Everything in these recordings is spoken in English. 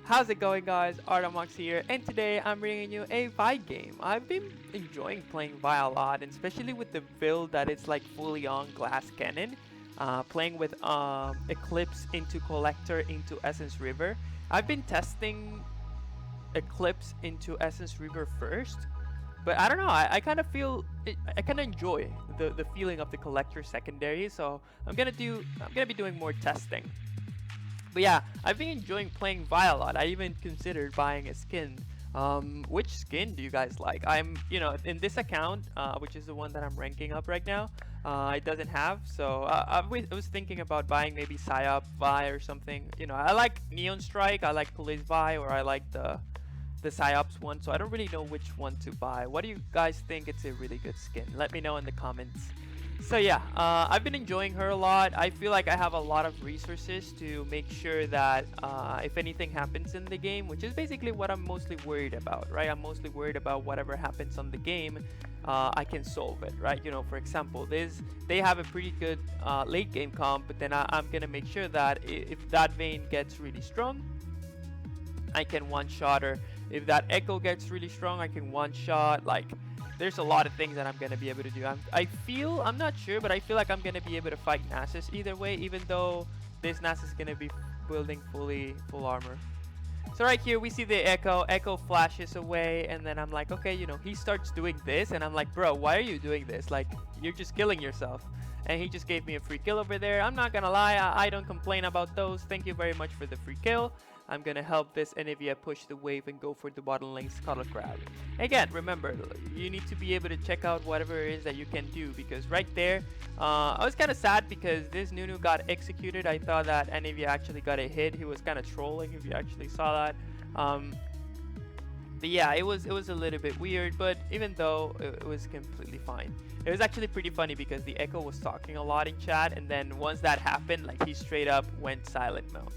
How's it going, guys? Arto here, and today I'm bringing you a Vi game. I've been enjoying playing Vi a lot, and especially with the build that it's like fully on glass cannon. Playing with Eclipse into Collector into Essence River. I've been testing Eclipse into Essence River first, but I don't know. I kind of feel I kind of enjoy the feeling of the Collector secondary. So I'm gonna be doing more testing. But yeah, I've been enjoying playing Vi a lot. I even considered buying a skin. Which skin do you guys like? In this account, which is the one that I'm ranking up right now, it doesn't have. So I was thinking about buying maybe Psyop Vi or something. I like Neon Strike, I like Police Vi, or I like the Psyops one. So I don't really know which one to buy. What do you guys think? It's a really good skin? Let me know in the comments. So yeah, I've been enjoying her a lot. I feel like I have a lot of resources to make sure that if anything happens in the game, which is basically what I'm mostly worried about, right? I'm mostly worried about whatever happens on the game, I can solve it, right? For example, they have a pretty good late game comp, but then I'm gonna make sure that if that Vayne gets really strong, I can one-shot her. If that Echo gets really strong, I can one-shot, like, there's a lot of things that I'm going to be able to do. I'm not sure, but I feel like I'm going to be able to fight Nasus either way, even though this Nasus is going to be building full armor. So right here, we see the Echo. Echo flashes away, and then I'm like, okay, he starts doing this, and I'm like, bro, why are you doing this? Like, you're just killing yourself. And he just gave me a free kill over there. I'm not going to lie, I don't complain about those. Thank you very much for the free kill. I'm gonna help this Anivia push the wave and go for the bottom lane Scuttle Crab. Again, remember, you need to be able to check out whatever it is that you can do, because right there, I was kind of sad because this Nunu got executed. I thought that Anivia actually got a hit. He was kind of trolling, if you actually saw that. But yeah, it was a little bit weird, but even though it was completely fine. It was actually pretty funny because the Echo was talking a lot in chat, and then once that happened, like, he straight up went silent mode.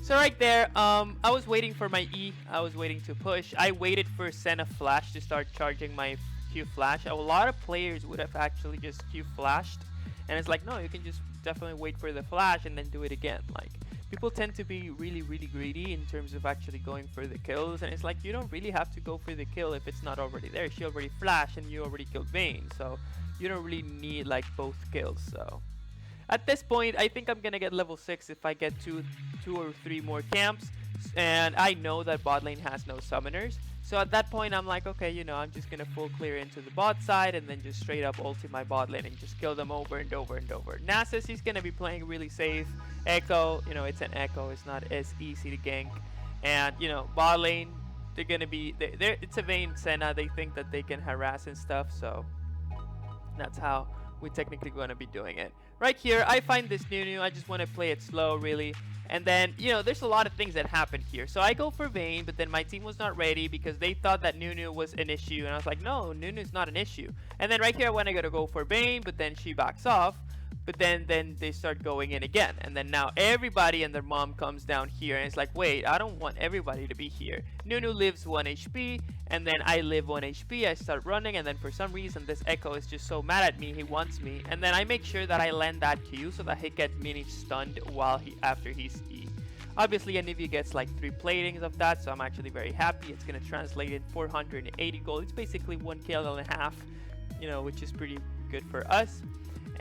So right there, I was waiting for my E. I was waiting to push. I waited for Senna Flash to start charging my Q Flash. A lot of players would have actually just Q Flashed. And it's like, no, you can just definitely wait for the Flash and then do it again. Like, people tend to be really, really greedy in terms of actually going for the kills. And it's like, you don't really have to go for the kill if it's not already there. She already flashed and you already killed Vayne. So you don't really need, like, both kills. So at this point, I think I'm gonna get level 6 if I get two or three more camps, and I know that bot lane has no summoners. So at that point, I'm like, okay, I'm just gonna full clear into the bot side and then just straight up ulti my bot lane and just kill them over and over and over. Nasus, he's gonna be playing really safe. Echo, it's an Echo, it's not as easy to gank. And bot lane, they're gonna be it's a Vayne Senna. They think that they can harass and stuff, so that's how we're technically going to be doing it. Right here, I find this Nunu. I just want to play it slow, really. And then, there's a lot of things that happen here. So I go for Vayne, but then my team was not ready because they thought that Nunu was an issue. And I was like, no, Nunu's not an issue. And then right here, I want to go for Vayne, but then she backs off. But then they start going in again. And then now everybody and their mom comes down here. And it's like, wait, I don't want everybody to be here. Nunu lives 1 HP. And then I live 1 HP. I start running. And then for some reason, this Echo is just so mad at me. He wants me. And then I make sure that I land that Q so that he gets mini stunned after he's E. Obviously, Anivia gets like 3 platings of that. So I'm actually very happy. It's going to translate in 480 gold. It's basically 1 kill and a half. Which is pretty good for us.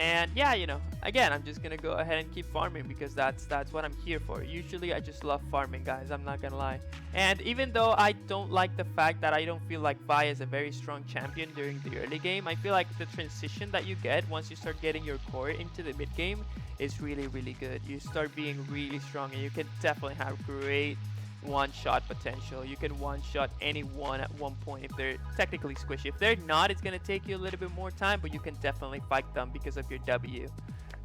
And yeah, again, I'm just gonna go ahead and keep farming because that's what I'm here for. Usually I just love farming, guys, I'm not gonna lie. And even though I don't like the fact that I don't feel like Vi is a very strong champion during the early game, I feel like the transition that you get once you start getting your core into the mid game is really, really good. You start being really strong and you can definitely have great one-shot potential. You can one-shot anyone at one point if they're technically squishy. If they're not, it's gonna take you a little bit more time, but you can definitely fight them because of your W.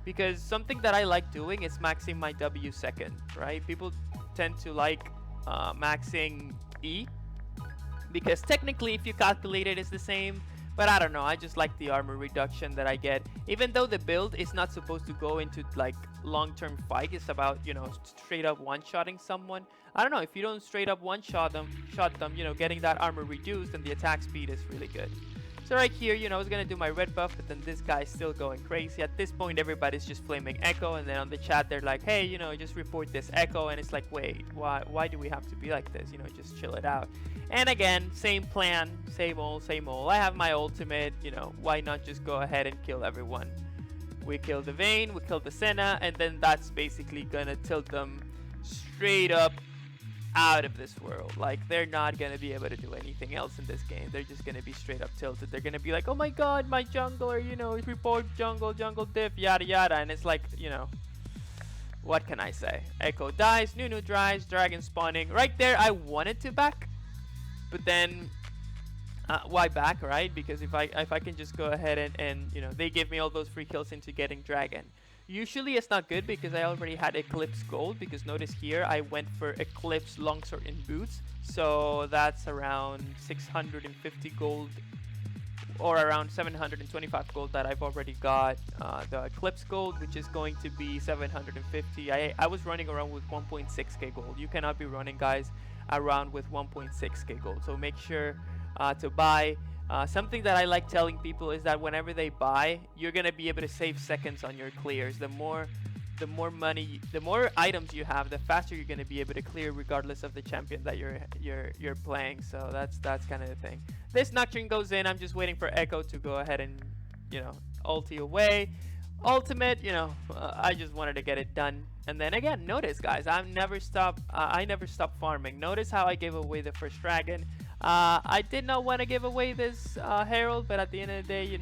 Because something that I like doing is maxing my W second, right? People tend to like maxing E because technically if you calculate it, it's the same. But I don't know, I just like the armor reduction that I get. Even though the build is not supposed to go into like long-term fight, it's about, straight up one-shotting someone. I don't know, if you don't straight up one-shot them, getting that armor reduced and the attack speed is really good. So right here, I was gonna do my red buff, but then this guy's still going crazy. At this point, everybody's just flaming Echo, and then on the chat, they're like, hey, just report this Echo, and it's like, wait, why do we have to be like this? Just chill it out. And again, same plan, same old, same old. I have my ultimate, why not just go ahead and kill everyone? We kill the Vayne, we kill the Senna, and then that's basically gonna tilt them straight up out of this world. Like, they're not gonna be able to do anything else in this game. They're just gonna be straight up tilted. They're gonna be like, oh my god, my jungler, report jungle diff, yada yada. And it's like, what can I say? Echo dies, Nunu dies, dragon spawning. Right there, I wanted to back, but then why back, right? Because if I can just go ahead and they give me all those free kills into getting dragon. Usually it's not good because I already had Eclipse gold, because notice here I went for Eclipse longsword and boots, so that's around 650 gold or around 725 gold that I've already got the Eclipse gold, which is going to be 750. I was running around with 1.6k gold. You cannot be running, guys, around with 1.6k gold, so make sure to buy. Something that I like telling people is that whenever they buy, you're gonna be able to save seconds on your clears. The more money, the more items you have, the faster you're gonna be able to clear, regardless of the champion that you're playing. So that's kind of the thing. This Nocturne goes in. I'm just waiting for Echo to go ahead and ulti away. Ultimate, I just wanted to get it done. And then again, notice, guys, I never stop farming. Notice how I gave away the first dragon. I did not want to give away this Herald, but at the end of the day,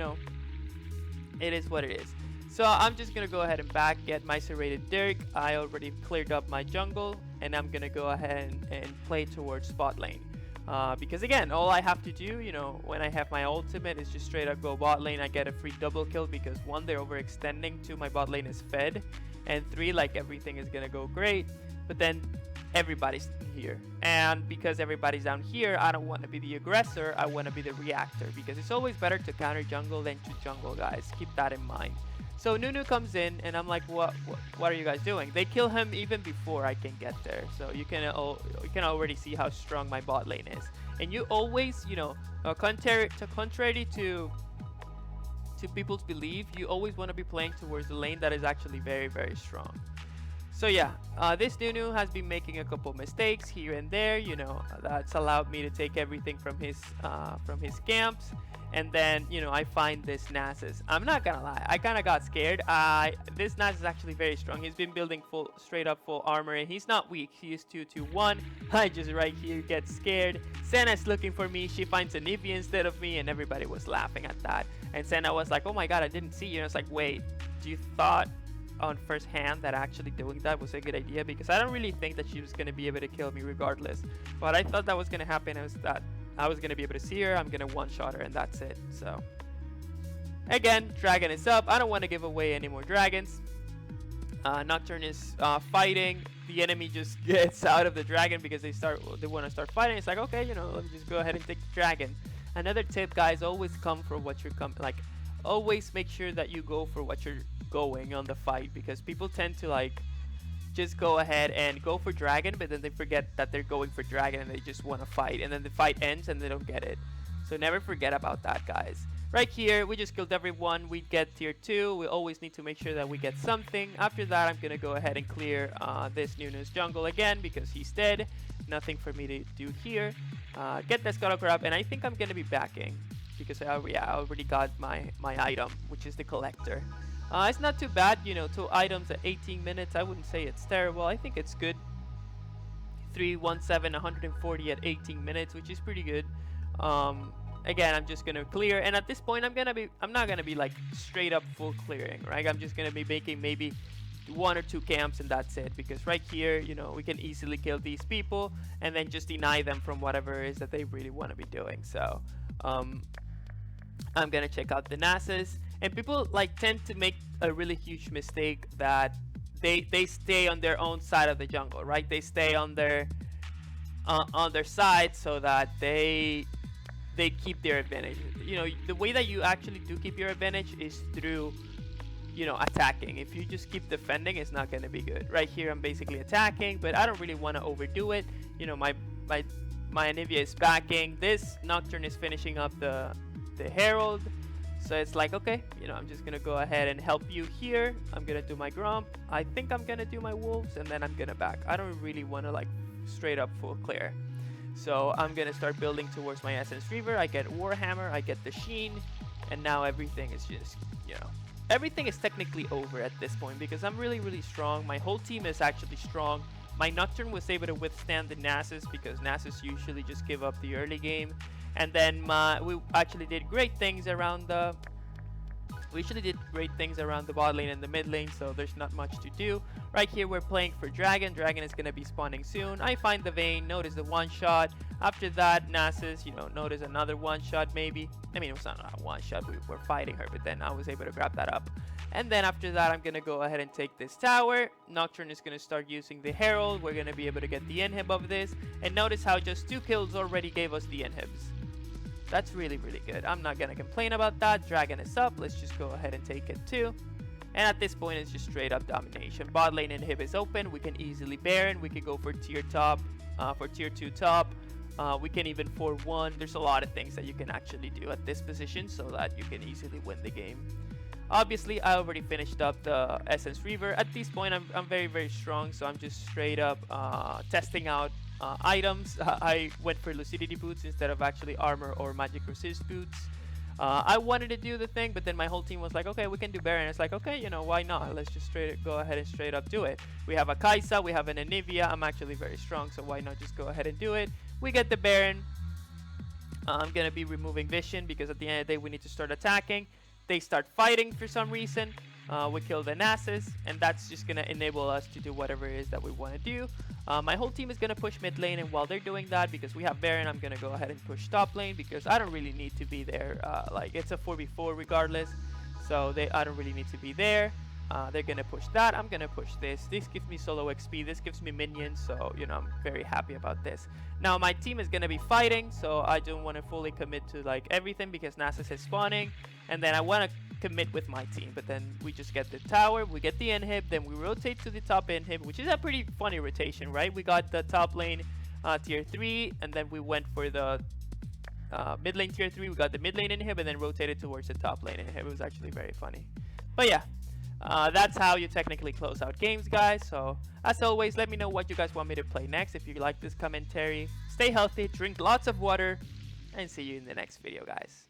it is what it is. So I'm just going to go ahead and get my serrated Dirk. I already cleared up my jungle, and I'm going to go ahead and play towards bot lane. Because again, all I have to do, when I have my ultimate, is just straight up go bot lane. I get a free double kill because 1, they're overextending, 2, my bot lane is fed, and 3, like, everything is going to go great. But then everybody's here, and because everybody's down here, I don't want to be the aggressor, I want to be the reactor, because it's always better to counter jungle than to jungle, guys. Keep that in mind. So Nunu comes in, and I'm like, what are you guys doing? They kill him even before I can get there, so you can already see how strong my bot lane is. And you always, contrary to people's belief, you always want to be playing towards the lane that is actually very, very strong. So yeah, this Nunu has been making a couple mistakes here and there. That's allowed me to take everything from his camps, and then I find this Nasus. I'm not gonna lie, I kind of got scared. This Nasus is actually very strong. He's been building straight up full armor, and he's not weak. He is 2-2-1. I just right here get scared. Senna's looking for me. She finds an Eevee instead of me, and everybody was laughing at that. And Senna was like, "Oh my god, I didn't see you." And it's like, wait, you thought on first hand that actually doing that was a good idea? Because I don't really think that she was going to be able to kill me regardless, but I thought that was going to happen. It was that I was going to be able to see her, I'm going to one-shot her, and that's it. So again, dragon is up. I don't want to give away any more dragons. Nocturne is fighting. The enemy just gets out of the dragon because they want to start fighting. It's like, okay, let me just go ahead and take the dragon. Another tip, guys, always come for what you're always make sure that you go for what you're going on the fight, because people tend to just go ahead and go for dragon, but then they forget that they're going for dragon and they just want to fight, and then the fight ends and they don't get it. So never forget about that, guys. Right here, we just killed everyone. We get tier 2. We always need to make sure that we get something. After that, I'm gonna go ahead and clear this Nunu's jungle again because he's dead. Nothing for me to do here. Get the Scuttle Crab, and I think I'm gonna be backing because I already got my item, which is the collector. It's not too bad, 2 items at 18 minutes. I wouldn't say it's terrible. I think it's good. 317, 140 at 18 minutes, which is pretty good. Again, I'm just gonna clear, and at this point, I'm not gonna be like straight up full clearing, right? I'm just gonna be making maybe 1 or 2 camps, and that's it. Because right here, we can easily kill these people and then just deny them from whatever it is that they really want to be doing. So, I'm gonna check out the Nasus, and people tend to make a really huge mistake that they stay on their own side of the jungle, right? They stay on their side so that they keep their advantage. The way that you actually do keep your advantage is through attacking. If you just keep defending, it's not gonna be good. Right here, I'm basically attacking, but I don't really want to overdo it. My Anivia is backing. This Nocturne is finishing up the the Herald. So it's like, okay, you know, I'm just gonna go ahead and help you here. I'm gonna do my Grump. I think I'm gonna do my Wolves, and then I'm gonna back. I don't really want to like straight up full clear. So I'm gonna start building towards my Essence Reaver. I get Warhammer, I get the Sheen, and now everything is just, you know, everything is technically over at this point because I'm really, really strong. My whole team is actually strong. My Nocturne was able to withstand the Nasus because Nasus usually just give up the early game. And then we actually did great things around the bot lane and the mid lane, so there's not much to do. Right here we're playing for Dragon. Dragon is gonna be spawning soon. I find the Vayne, notice the one shot. After that, Nasus, you know, notice another one shot maybe. I mean, it was not a one shot, we were fighting her, but then I was able to grab that up. And then after that, I'm gonna go ahead and take this tower. Nocturne is gonna start using the Herald. We're gonna be able to get the inhib of this. And notice how just 2 kills already gave us the inhibs. That's really, really good. I'm not gonna complain about that. Dragon is up. Let's just go ahead and take it too. And at this point, it's just straight up domination. Bot lane inhib is open. We can easily Baron. We can go for tier 2 top. We can even 4-1. There's a lot of things that you can actually do at this position so that you can easily win the game. Obviously, I already finished up the Essence Reaver. At this point, I'm very, very strong, so I'm just straight up testing out items. I went for Lucidity Boots instead of actually Armor or Magic Resist Boots. I wanted to do the thing, but then my whole team was like, okay, we can do Baron. It's like, okay, you know, why not? Let's just go ahead and straight up do it. We have a Kai'Sa, we have an Anivia. I'm actually very strong, so why not just go ahead and do it? We get the Baron. I'm going to be removing Vision because at the end of the day, we need to start attacking. They start fighting for some reason. We kill the Nasus, and that's just going to enable us to do whatever it is that we want to do. My whole team is going to push mid lane, and while they're doing that, because we have Baron, I'm going to go ahead and push top lane because I don't really need to be there. Like, it's a 4v4 regardless, so I don't really need to be there. They're going to push that. I'm going to push this. This gives me solo XP. This gives me minions, so, you know, I'm very happy about this. Now, my team is going to be fighting, so I don't want to fully commit to, like, everything because Nasus is spawning. And then I want to commit with my team, but then we just get the tower, we get the inhib, then we rotate to the top inhib, which is a pretty funny rotation, right? We got the top lane tier 3, and then we went for the mid lane tier 3, we got the mid lane inhib, and then rotated towards the top lane inhib. It was actually very funny. But yeah, that's how you technically close out games, guys. So as always, let me know what you guys want me to play next. If you like this commentary, stay healthy, drink lots of water, and see you in the next video, guys.